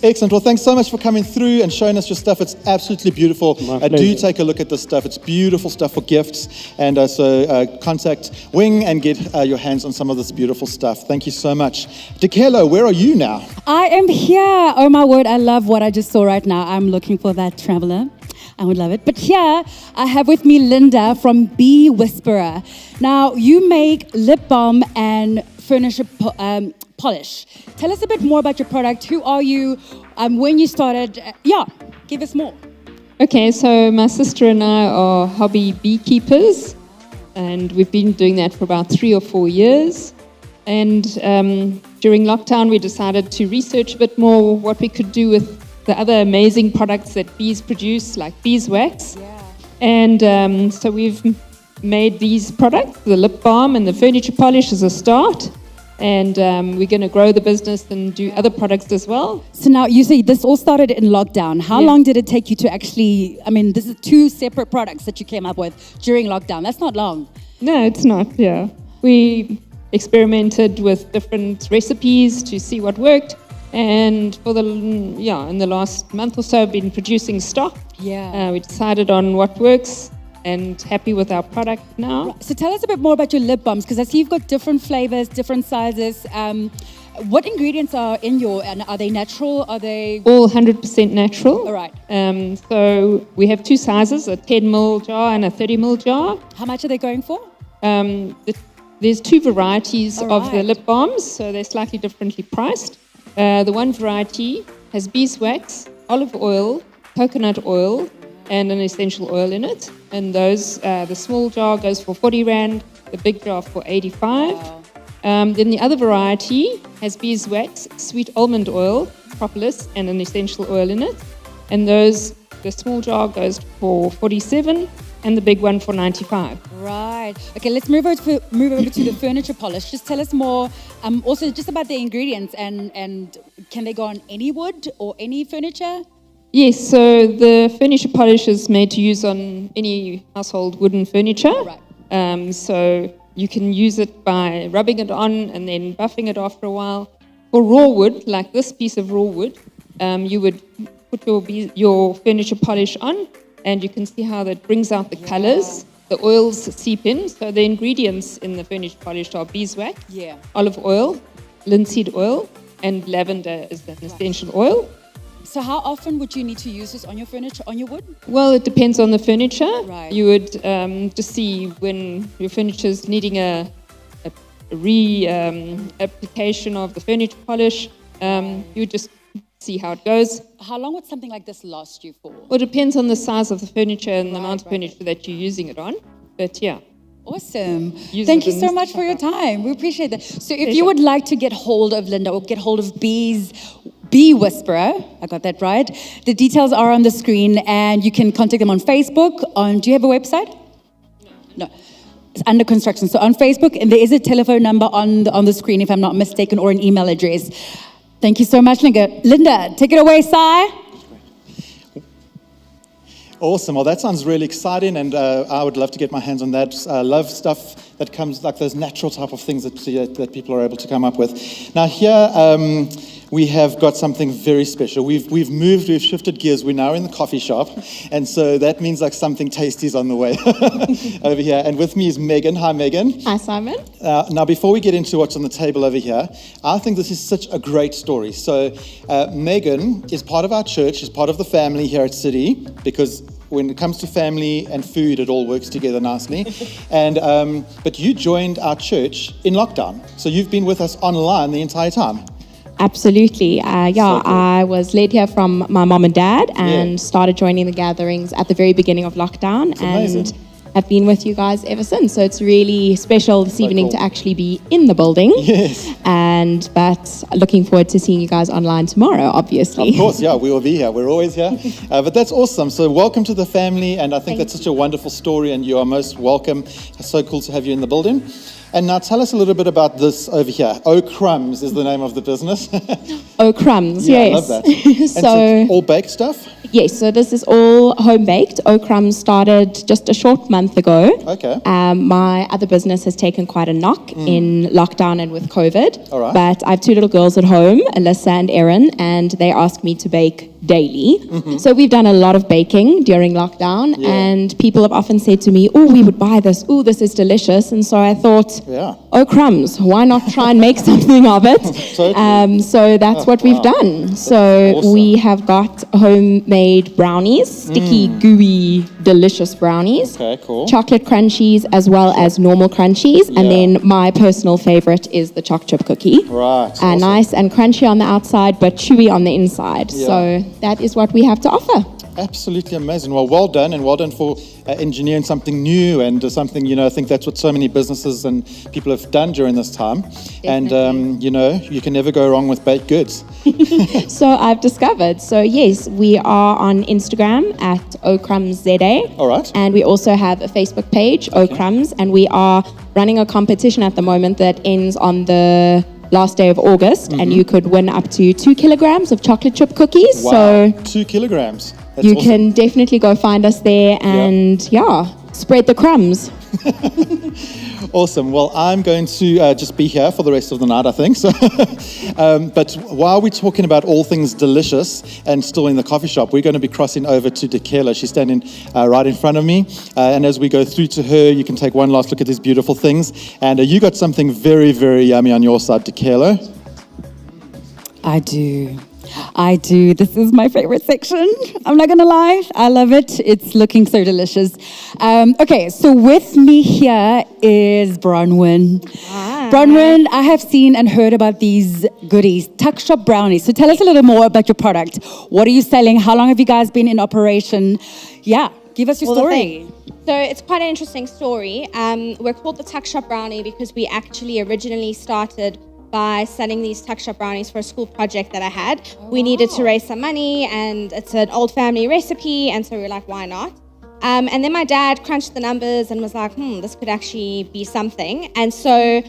Excellent. Well, thanks so much for coming through and showing us your stuff. It's absolutely beautiful. Do take a look at this stuff. It's beautiful stuff for gifts. And so contact Wing and get your hands on some of this beautiful stuff. Thank you so much. Dikelo, where are you now? I am here. Oh my word, I love what I just saw right now. I'm looking for that traveler. I would love it. But here I have with me Linda from Bee Whisperer. Now, you make lip balm and furniture polish. Tell us a bit more about your product. Who are you? When you started? Give us more. Okay, so my sister and I are hobby beekeepers, and we've been doing that for about 3 or 4 years. And during lockdown, we decided to research a bit more what we could do with the other amazing products that bees produce, like beeswax. And so we've made these products, the lip balm and the furniture polish as a start. And we're going to grow the business and do other products as well. So now you say this all started in lockdown. How long did it take you to actually, I mean, this is 2 separate products that you came up with during lockdown. That's not long. No, it's not, We experimented with different recipes to see what worked. And for in the last month or so, I've been producing stock. We decided on what works and happy with our product now. So tell us a bit more about your lip balms, because I see you've got different flavors, different sizes. What ingredients are in and are they natural? Are they all 100% natural? All right. So we have 2 sizes, a 10 ml jar and a 30 ml jar. How much are they going for? There's 2 varieties of the lip balms, so they're slightly differently priced. The one variety has beeswax, olive oil, coconut oil, and an essential oil in it. And those, the small jar goes for 40 Rand, the big jar for 85. Then the other variety has beeswax, sweet almond oil, propolis, and an essential oil in it. And those, the small jar goes for 47, and the big one for 95. Right. Okay, let's move over to the furniture polish. Just tell us more, also just about the ingredients, and can they go on any wood or any furniture? Yes, so the furniture polish is made to use on any household wooden furniture. Right. So you can use it by rubbing it on and then buffing it after a while. For raw wood, like this piece of raw wood, you would put your furniture polish on, and you can see how that brings out the colors. The oils seep in. So the ingredients in the furniture polish are beeswax, olive oil, linseed oil, and lavender is an essential oil. So how often would you need to use this on your furniture, on your wood? Well, it depends on the furniture. Right. You would just see when your furniture is needing a application of the furniture polish. You would just see how it goes. How long would something like this last you for? Well, it depends on the size of the furniture and the amount of furniture that you're using it on. But yeah. Awesome. Thank you so much for your time. We appreciate that. So if you would like to get hold of Linda or get hold of Bee Whisperer, I got that right. The details are on the screen, and you can contact them on Facebook. Do you have a website? No. It's under construction. So on Facebook, and there is a telephone number on the screen, if I'm not mistaken, or an email address. Thank you so much, Linda. Linda, take it away, Sai. Awesome. Well, that sounds really exciting, and I would love to get my hands on that. I love stuff that comes like those natural type of things that people are able to come up with. Now here, we have got something very special. We've shifted gears. We're now in the coffee shop, and so that means like something tasty is on the way over here. And with me is Megan. Hi, Megan. Hi, Simon. Now, before we get into what's on the table over here, I think this is such a great story. So, Megan is part of our church, is part of the family here at City, because when it comes to family and food, it all works together nicely. And but you joined our church in lockdown, so you've been with us online the entire time. Absolutely. So cool. I was led here from my mom and dad and started joining the gatherings at the very beginning of lockdown and have been with you guys ever since. So it's really special this evening to actually be in the building. Yes. But looking forward to seeing you guys online tomorrow, obviously. Of course, yeah, we will be here. We're always here. But that's awesome. So welcome to the family, and I think that's such a wonderful story, and you are most welcome. It's so cool to have you in the building. And now tell us a little bit about this over here. Oh Crumbs is the name of the business. Oh Crumbs, yeah, yes. I love that. So all baked stuff? Yes, so this is all home baked. Oh Crumbs started just a short month ago. Okay. My other business has taken quite a knock in lockdown and with COVID. All right. But I have two little girls at home, Alyssa and Erin, and they ask me to bake daily. So we've done a lot of baking during lockdown, and people have often said to me, oh, we would buy this. Oh, this is delicious. And so I thought, oh Crumbs, why not try and make something of it? So that's what we've done. So we have got homemade brownies, sticky, gooey, delicious brownies. Okay, cool. Chocolate crunchies as well as normal crunchies. And then my personal favorite is the choc chip cookie. Right. Nice and crunchy on the outside, but chewy on the inside. So that is what we have to offer. Absolutely amazing. Well done, and well done for engineering something new and something, I think that's what so many businesses and people have done during this time. Definitely. And, you can never go wrong with baked goods. So I've discovered. So yes, we are on Instagram at OCrumbsZA. All right. And we also have a Facebook page, OCrumbs, and we are running a competition at the moment that ends on the last day of August, and you could win up to 2 kilograms of chocolate chip cookies. Wow, So 2 kilograms. That's you awesome. can definitely go find us there and spread the crumbs. Awesome. Well, I'm going to just be here for the rest of the night, I think. So, but while we're talking about all things delicious and still in the coffee shop, we're going to be crossing over to Dekela. She's standing right in front of me. And as we go through to her, you can take one last look at these beautiful things. And you got something very, very yummy on your side, Dekela. I do. This is my favorite section. I'm not going to lie. I love it. It's looking so delicious. Okay, so with me here is Bronwyn. Bronwyn, I have seen and heard about these goodies, Tuck Shop brownies. So tell us a little more about your product. What are you selling? How long have you guys been in operation? Yeah, give us your story. So it's quite an interesting story. We're called the Tuck Shop Brownie because we actually originally started by selling these Tuck Shop brownies for a school project that I had. We needed to raise some money, and it's an old family recipe, and so we were like, why not? And then my dad crunched the numbers and was like, this could actually be something. And so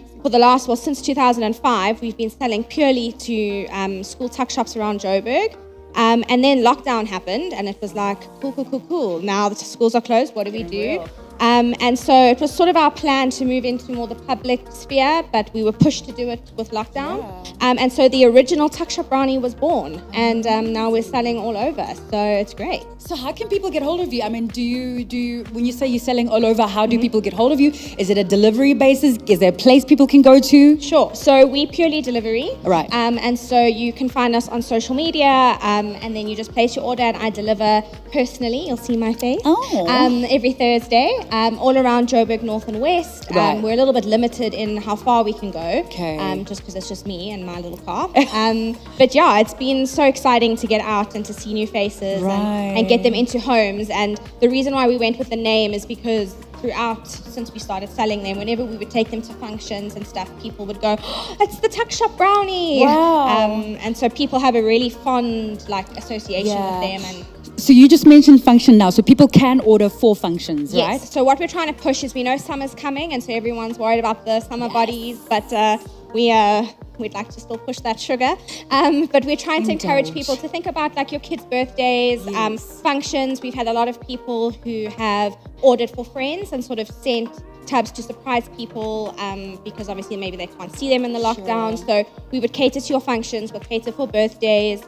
since 2005, we've been selling purely to school tuck shops around Joburg. And then lockdown happened, and it was like, cool. Now the schools are closed, what do we do? And so it was sort of our plan to move into more the public sphere, but we were pushed to do it with lockdown. And so the original Tuck Shop brownie was born, and now we're selling all over. So it's great. So how can people get hold of you? I mean, do you when you say you're selling all over, how do people get hold of you? Is it a delivery basis? Is there a place people can go to? Sure. So we purely delivery. Right. And so you can find us on social media, and then you just place your order, and I deliver personally. You'll see my face. Every Thursday. All around Joburg, North and West. Right. We're a little bit limited in how far we can go, just because it's just me and my little car. But yeah, it's been so exciting to get out and to see new faces and get them into homes. And the reason why we went with the name is because since we started selling them, whenever we would take them to functions and stuff, people would go, it's the Tuck Shop brownie. Wow. And so people have a really fond association with them. And so you just mentioned function now, so people can order for functions, right? Yes. So what we're trying to push is, we know summer's coming, and so everyone's worried about the summer bodies, but we'd like to still push that sugar. But we're trying to encourage people to think about your kids' birthdays, functions. We've had a lot of people who have ordered for friends and sort of sent tubs to surprise people because obviously maybe they can't see them in the lockdown. So we would cater to your functions, we'll cater for birthdays.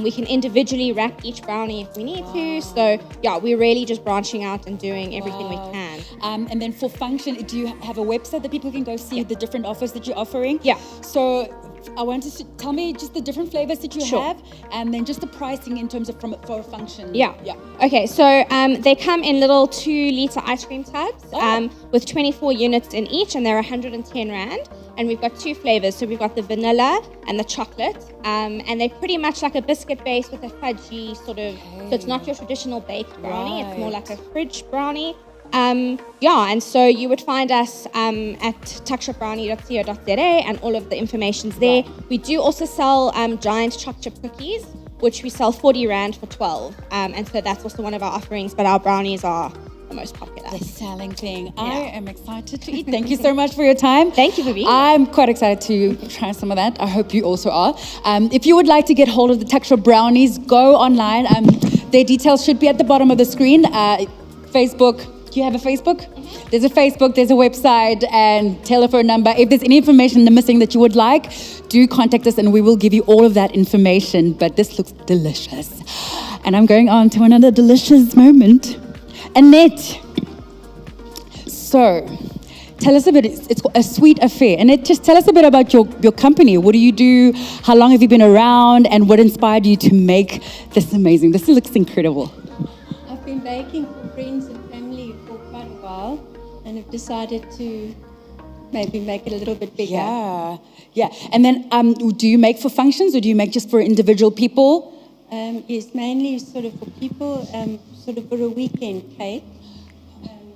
We can individually wrap each brownie if we need to. So yeah, we're really just branching out and doing everything we can. And then for function, do you have a website that people can go see the different offers that you're offering? Yeah. So I want to tell me just the different flavors that you have, and then just the pricing in terms of for a function. Yeah. Okay, so they come in little 2-liter ice cream tubs with 24 units in each, and they're 110 Rand. And we've got 2 flavors. So we've got the vanilla and the chocolate. And they're pretty much like a biscuit base with a fudgy sort of, so it's not your traditional baked brownie, it's more like a fridge brownie. And so you would find us at tuckshopbrownie.co.za, and all of the information's there. We do also sell giant choc chip cookies, which we sell 40 Rand for 12. And so that's also one of our offerings, but our brownies are the most popular. The selling thing. Yeah. I am excited to eat. Thank you so much for your time. Thank you, Vivi. I'm quite excited to try some of that. I hope you also are. If you would like to get hold of the Tuck Shop brownies, go online. Their details should be at the bottom of the screen. Facebook. Do you have a Facebook? There's a Facebook, there's a website and telephone number. If there's any information missing that you would like, do contact us and we will give you all of that information. But this looks delicious. And I'm going on to another delicious moment. Annette. So, tell us a bit, it's a sweet affair. Annette, just tell us a bit about your company. What do you do? How long have you been around? And what inspired you to make this amazing? This looks incredible. I've been baking for friends and family for quite a while, and have decided to maybe make it a little bit bigger. Yeah. And then do you make for functions or do you make just for individual people? Yes, mainly sort of for people, sort of for a weekend cake,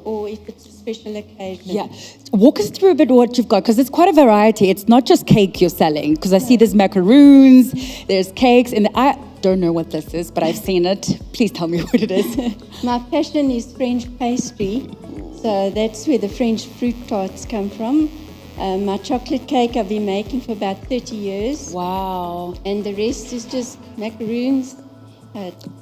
or if it's a special occasion. Yeah. Walk us through a bit what you've got, because it's quite a variety. It's not just cake you're selling, because I see there's macaroons, there's cakes, and I don't know what this is, but I've seen it. Please tell me what it is. My passion is French pastry, so that's where the French fruit tarts come from. My chocolate cake I've been making for about 30 years. Wow. And the rest is just macaroons,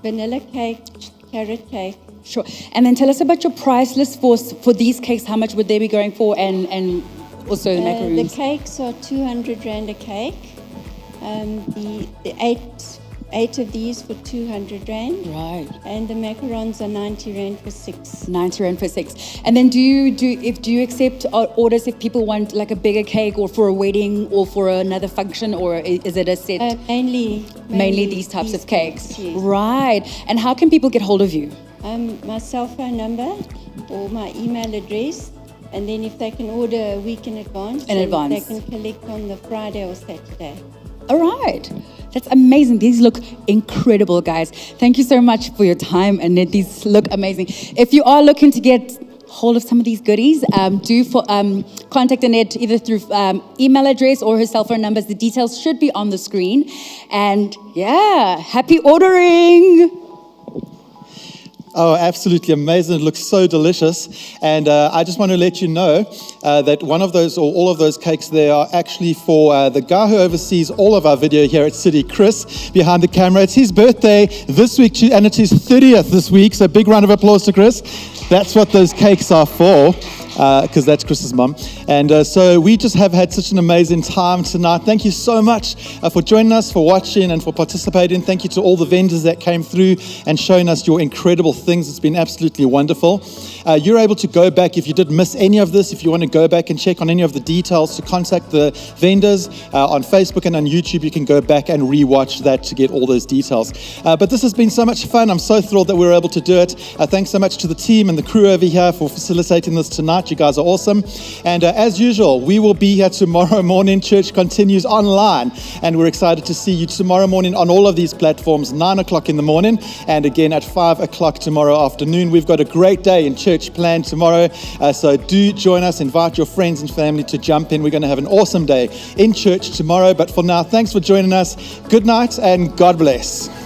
vanilla cake, carrot cake. Sure. And then tell us about your price list for these cakes. How much would they be going for? And also the macaroons? The cakes are 200 Rand a cake. The eight of these for 200 Rand. Right. And the macarons are 90 Rand for 6. 90 Rand for 6. And then do you accept orders if people want like a bigger cake or for a wedding or for another function, or is it a set? Mainly these types of cakes. Yes. Right. And how can people get hold of you? My cell phone number or my email address. And then if they can order a week in advance, they can collect on the Friday or Saturday. All right. That's amazing. These look incredible, guys. Thank you so much for your time, Annette. These look amazing. If you are looking to get hold of some of these goodies, contact Annette either through email address or her cell phone numbers. The details should be on the screen. And yeah, happy ordering. Oh, absolutely amazing. It looks so delicious. And I just want to let you know that one of those, or all of those cakes there, are actually for the guy who oversees all of our video here at City, Chris, behind the camera. It's his birthday this week, and it's his 30th this week. So big round of applause to Chris. That's what those cakes are for, because that's Chris's mum. And so we just have had such an amazing time tonight. Thank you so much for joining us, for watching and for participating. Thank you to all the vendors that came through and showing us your incredible things. It's been absolutely wonderful. You're able to go back, if you did miss any of this, if you want to go back and check on any of the details, to contact the vendors on Facebook and on YouTube. You can go back and re-watch that to get all those details. But this has been so much fun. I'm so thrilled that we were able to do it. Thanks so much to the team and the crew over here for facilitating this tonight. You guys are awesome. And as usual, we will be here tomorrow morning. Church continues online, and we're excited to see you tomorrow morning on all of these platforms, 9 o'clock in the morning, and again at 5 o'clock tomorrow afternoon. We've got a great day in church planned tomorrow, so do join us. Invite your friends and family to jump in. We're going to have an awesome day in church tomorrow. But for now, thanks for joining us. Good night and God bless.